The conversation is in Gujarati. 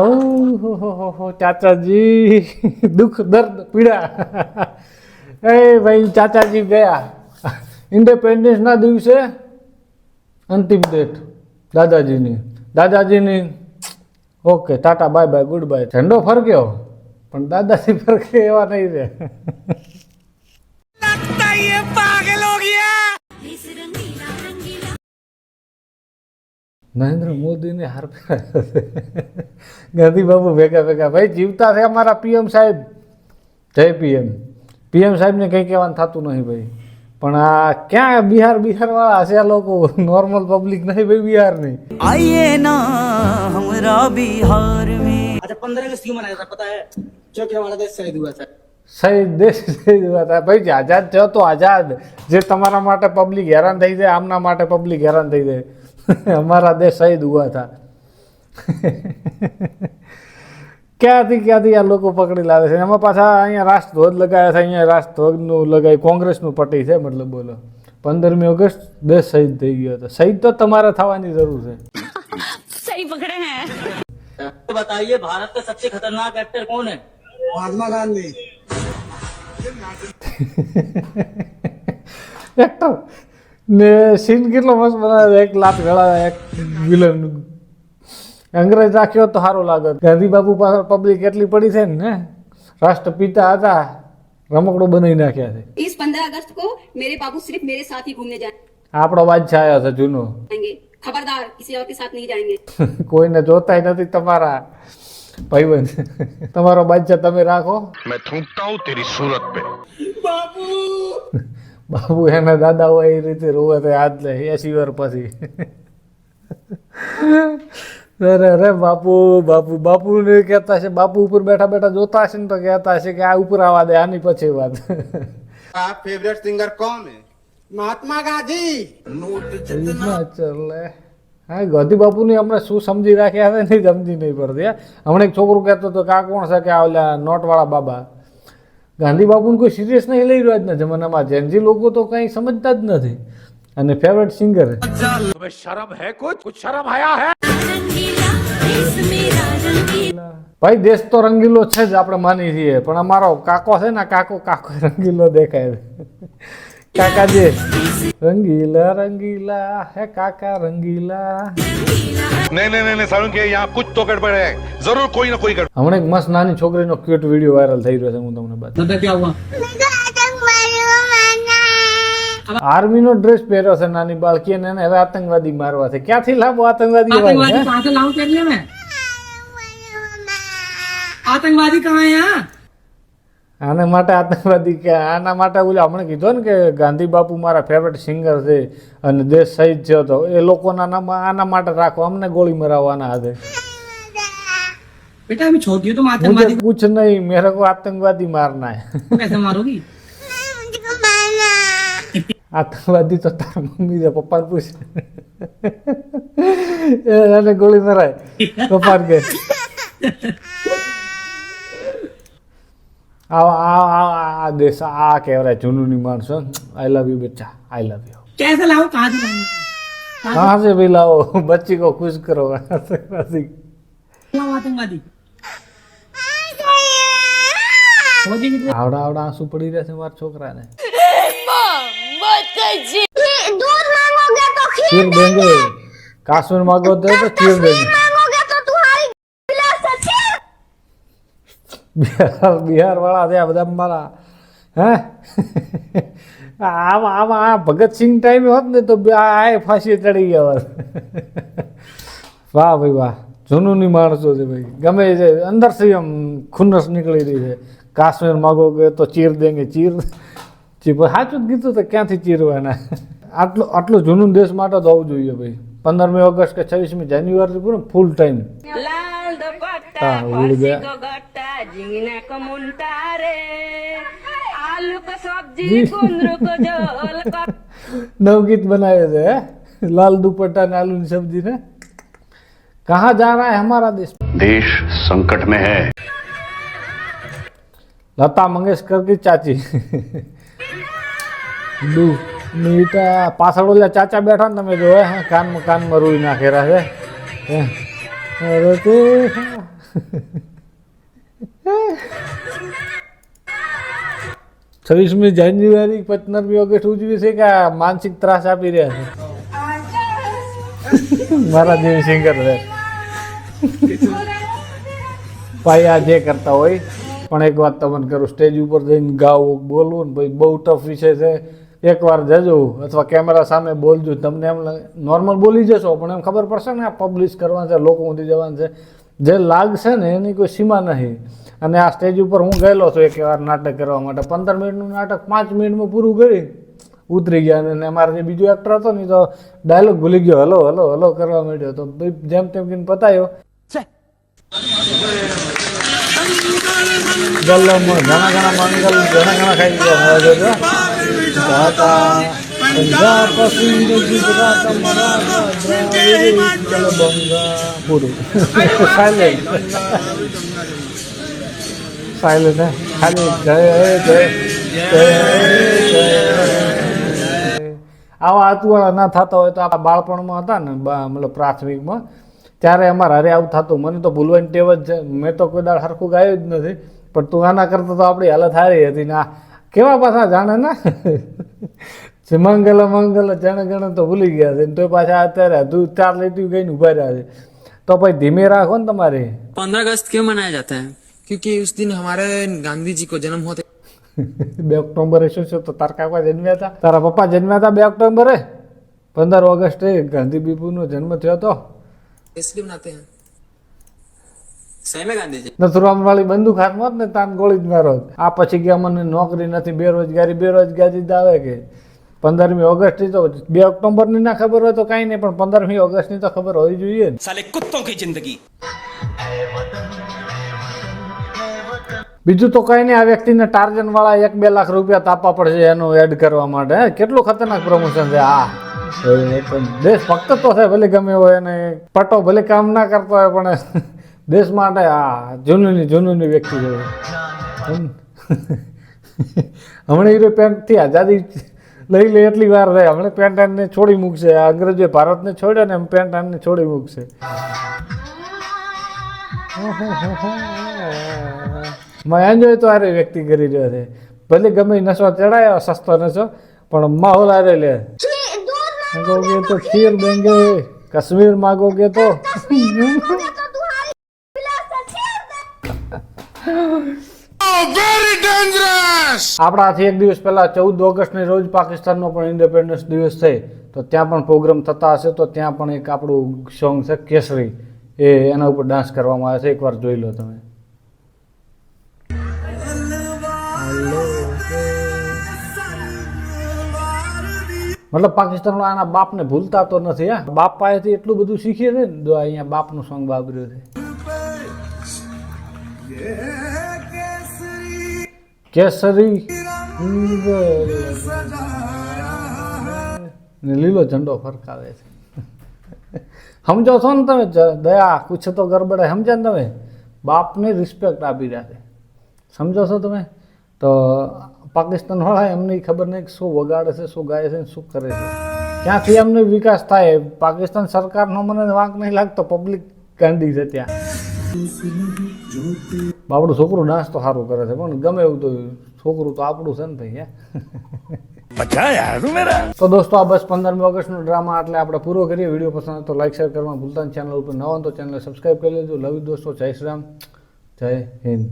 ઓહો ચાચાજી દુઃખ દર્દ પીડા એ ભાઈ ચાચાજી ગયા ઇન્ડિપેન્ડન્સના દિવસે અંતિમ ડેટ દાદાજીની okay tata bye bye good bye ઠંડો ફરક્યો પણ દાદાજી ફરકે એવા નહીં રહે નરેન્દ્ર મોદીને હાર ગાંધી બાબુ ભેગા ભાઈ જીવતા છે અમારા પીએમ સાહેબ જય પીએમ સાહેબને કંઈ કહેવાનું થતું નહીં ભાઈ પણ આ ક્યાં બિહાર વાળા હશે આ લોકો નોર્મલ પબ્લિક નહીં ભાઈ બિહાર નહીં आइए ना हमरा बिहार में। अच्छा 15 अगस्त क्यों मनाया था पता है? क्योंकि हमारा देश शहीद हुआ था। શહીદ हुआ था ભાઈ આઝાદ થયો તો આઝાદ જે તમારા માટે પબ્લિક હેરાન થઈ જાય આમના માટે પબ્લિક હેરાન થઈ જાય हमारा देश शहीद हुआ था ક્યાંથી આ લોકો પકડી લાવે છે એમાં પાછા અહીંયા રાષ્ટ્રધ્વજ લગાવ્યા છે અહીંયા રાષ્ટ્રધ્વજનું લગાવી કોંગ્રેસનું પટી છે મતલબ બોલો 15મી ઓગસ્ટ દેશ શહીદ થઈ ગયો હતો શહીદ તો તમારે થવાની જરૂર છે सही पकड़े हैं। तो बताइए भारत का सबसे खतरनाक एक्टर कौन है? महात्मा गांधी। એક્ટર ને સીન કેટલો મસ્ત બનાવે એક લાત ગળા એક વિલન અંગ્રેજ રાખ્યો તો સારું લાગે ગાંધી બાપુ પાસે પબ્લિક એટલી પડી છે ને રાષ્ટ્રપિતા હતા રમકડો બનાવી નાખ્યા છે इस 15 अगस्त को मेरे बाबू सिर्फ मेरे साथ ही घूमने આપણો બાદશાહ આવ્યો છે જૂનો जाएंगे खबरदार किसी और के साथ नहीं जाएंगे કોઈને જોતાય નથી તમારા ભાઈબંધ તમારો બાદશાહ તમે રાખો मैं थूकता हूँ तेरी सूरत पे। બાબુ એના દાદા હોય એ રીતે રોવે છે આજ લે 80 વર્ષ પછી અરે બાપુ ને કહેતા છે બાપુ ઉપર બેઠા જોતા હશે ને તો કહેતા હશે કે આ ઉપર આવવા દે આની પછી વાત आप फेवरेट सिंगर कौन है? महात्मा गांधी। ચાલે હા ગાંધી બાપુની હમણાં શું સમજી રાખ્યા છે નહીં સમજી નહીં પડતી હમણાં એક છોકરો કહેતો હતો કે આ કોણ છે કે આ ઓલા નોટવાળા બાબા ગાંધી બાપુને કોઈ સિરિયસ નહીં લઈ રહ્યો આજના જમાનામાં જેનજી લોકો તો કંઈ સમજતા જ નથી અને ફેવરેટ સિંગર ભાઈ દેશ તો રંગીલો છે જ આપણે માની છીએ પણ અમારો કાકો છે ને કાકો રંગીલો દેખાય કાકાજી રંગીલા હે કાકા રંગીલા नहीं सारुण के यहाँ कुछ तो गड़बड़ है, जरूर कोई ना कोई गड़बड़। હમણાં એક મસ્ત નાની છોકરીનો ક્યુટ વિડીયો વાયરલ થઈ રહ્યો છે હું તમને બતાવું तो क्या हुआ? આર્મીનો ડ્રેસ પહેર્યો છે નાની બાળકી અને એને હવે આતંકવાદી મારવા છે ક્યાંથી લાવો આતંકવાદી आतंकवादी कहाँ से लाऊं तेरे लिए मैं? आतंकवादी कहाँ है यहाँ? આના માટે આતંકવાદી કે આના માટે ઓલા હમણાં કીધું ને કે ગાંધી બાપુ મારા ફેવરેટ સિંગર છે અને દેશ શહીદ થયો તો એ લોકોના નામ આના માટે રાખો અમને ગોળી મરાવવાના હાથે बेटा अभी छोटी हो तुम मुझे आतंकवादी कुछ नहीं मेरे को आतंकवादी मारना है को कैसे मारोगी? आतंकवादी तो तार मम्मी से पप्पा ने पूछ એને ગોળી મરાય પપ્પા કે આ દેશ આ કહેવાય જૂનું માણસો आई लव यू बच्चा आई लव यू कैसे लाऊं? कहाँ से लाऊं? कहाँ से भी लाओ बच्ची को खुश करो आतंकवादी लाऊं आतंकवादी? हो जाएगी तो- આવડા આંસુ પડી રહ્યા છે મારા છોકરાને दूध मांगोगे तो खीर देंगे काश्मीर मांगो तो खीर देंगे मांगोगे तो तुम्हारी गिलास से खीर। બિહાર વાળા છે આ બધા મારા હે આમાં આ ભગતસિંહ ટાઈમે હોત ને તો આ ફાંસી ચડી ગયા હોત વાહ ભાઈ વાહ જૂનું માણસો છે ભાઈ ગમે છે અંદરથી આમ ખુન્નસ નીકળી રહી છે કાશ્મીર માગોગે તો ચીર દેંગે ચીર સાચું જ કીધું તો ક્યાંથી ચીરવાના આટલું જૂનું દેશ માટે તો હોવું જોઈએ ભાઈ 15મી ઓગસ્ટ કે 26મી જાન્યુઆરી પૂરું ફૂલ ટાઈમ लाल दुपट्टा हाँ, उड़ गया। फांसी को गट्टा झींगने को मुंटा रे आलू को सब्जी जी। कुंदरू को झोल का नवगीत बनाए थे लाल दुपट्टा ने आलू की सब्जी ने कहाँ जा रहा है हमारा देश देश संकट में है। लता मंगेशकर की चाची डू મીઠા પાછળ ઓલા ચાચા બેઠા ને તમે જો કાનમાં રૂઈ નાખેલા છે અરે તે છવ્વીસમી જાન્યુઆરી 15મી ઓગસ્ટ ઉજવી છે કે આ માનસિક ત્રાસ આપી રહ્યા છે મારા જેવી સિંગર છે ભાઈ આ જે કરતા હોય પણ એક વાત તમને કરું, સ્ટેજ ઉપર જઈને ગાવું બોલવું ને ભાઈ બહુ ટફ વિષય છે. એકવાર જજો અથવા કેમેરા સામે બોલજો, તમને એમ નોર્મલ બોલી જશો પણ એમ ખબર પડશે ને આ પબ્લિશ કરવાનું છે, લોકો ઊંધી જવાનું છે. જે લાગશે ને એની કોઈ સીમા નહીં. અને આ સ્ટેજ ઉપર હું ગયેલો છું એક વાર નાટક કરવા માટે, 15 મિનિટનું નાટક 5 મિનિટમાં પૂરું કરી ઉતરી ગયા. અને અમારે જે બીજો એક્ટર હતો ને તો ડાયલોગ ભૂલી ગયો, હલો હલો હલો કરવા માંડ્યો. તો ભાઈ જેમ તેમ કરીને પતાયો. ગલ્લામાં ઘણા ઘણા મંગલ ઘણા ઘણા ખાઈ ગયા. પૂરું સાયલેન્ટ સાયલેન્ટ ખાલી જય જય આવા આતુવાળા ના થતા હોય તો આ બાળપણમાં હતા ને મતલબ પ્રાથમિકમાં ત્યારે અમારે હારે આવું થતું. મને તો ભૂલવાની ટેવ જ છે, મેં તો કોઈ દાળ સરખું ગાયું જ નથી. પણ તું આના કરતા તો આપણી હાલત સારી હતી ને આ કેવા પાછા જાણે ને મંગલ મંગલ જાણે ગણે તો ભૂલી ગયા છે તો પાછા અત્યારે તું 4 લીટી ગઈને ઉભા રહ્યા છે. તો ભાઈ ધીમે રાખો ને તમારે. 15 अगस्त क्यों मनाया जाता है? क्योंकि उस दिन हमारे गांधी जी को जन्म होते 2 ઓક્ટોબરે શું છે તો તારા કાકા જન્મ્યા હતા, તારા પપ્પા જન્મ્યા હતા 2 ઓક્ટોબરે. 15 ઓગસ્ટે ગાંધી બાપુનો જન્મ થયો હતો, इसलिए मनाते हैं. सही में गांधी जी નથુરામ વાળી બંદૂક હાથમાં હોત ને તાન ગોળી જ મારો. આ પછી ગયા મને નોકરી નથી, બેરોજગારી જ આવે કે 15મી ઓગસ્ટની તો 2 ઓક્ટોબરની ના ખબર હોય તો કાંઈ નહીં, પણ 15મી ઓગસ્ટની તો ખબર હોવી જોઈએ ને. साले कुत्तों की जिंदगी. બીજું તો કંઈ નહીં, આ વ્યક્તિને ટાર્જન વાળા 1-2 લાખ રૂપિયા તાપવા પડશે એનું એડ કરવા માટે. કેટલું ખતરનાક પ્રમોશન છે આ. દેશ ભક્ત તો છે, ભલે ગમે હોય અને પટો ભલે કામ ના કરતો હોય પણ દેશ માટે આ જૂનની વ્યક્તિ છે. હમણાં હીરો પેન્ટથી આઝાદી લઈ લે એટલી વાર રહે, હમણાં પેન્ટ આને છોડી મૂકશે. અંગ્રેજોએ ભારતને છોડ્યો ને એમ પેન્ટ આને છોડી મૂકશે. મેં એન્જોય તો આરે વ્યક્તિ કરી રહ્યો છે, ભલે ગમે નશો ચડાયો સસ્તો નશો પણ માહોલ આરે લે. मांगोगे तो खीर देंगे, कश्मीर मांगोगे तो આપણાથી એક દિવસ પહેલા 14 ઓગસ્ટની રોજ પાકિસ્તાનનો પણ ઇન્ડિપેન્ડન્સ દિવસ છે, તો ત્યાં પણ પ્રોગ્રામ થતા હશે. તો ત્યાં પણ એક આપણું સોંગ છે કેસરી, એના ઉપર ડાન્સ કરવામાં આવે છે, એકવાર જોઈ લો તમે. મતલબ પાકિસ્તાનમાં આના બાપને ભૂલતા તો નથી. હા, બાપ પાસેથી એટલું બધું શીખીએ છે ને. જો અહીંયા બાપનું સોંગ વાપર્યું છે, કેસરી ને લીલો ઝંડો ફરકાવે છે. સમજો છો ને તમે? દયા કુછ તો ગરબડ સમજ્યા ને તમે? બાપને રિસ્પેક્ટ આપી રહ્યા છે, સમજો છો તમે? તો પાકિસ્તાન વાળા એમની ખબર નહીં શું વગાડે છે, શું ગાય છે, શું કરે છે, ક્યાંથી એમને વિકાસ થાય. પાકિસ્તાન સરકારનો મને વાંક નહીં લાગતો, પબ્લિક ગાંડી છે ત્યાં. આપણું છોકરું ડાન્સ તો સારું કરે છે, પણ ગમે એવું તો છોકરું તો આપણું છે ને ભાઈ. તો દોસ્તો આ બસ 15મી ઓગસ્ટનો ડ્રામા એટલે આપણે પૂરો કરીએ. વિડીયો પસંદ આવે તો લાઈક શેર કરવા ભૂલતા. ચેનલ ઉપર નવા તો ચેનલ સબસ્ક્રાઈબ કરી લેજો. લવ યુ દોસ્તો. જય શ્રી રામ, જય હિન્દ.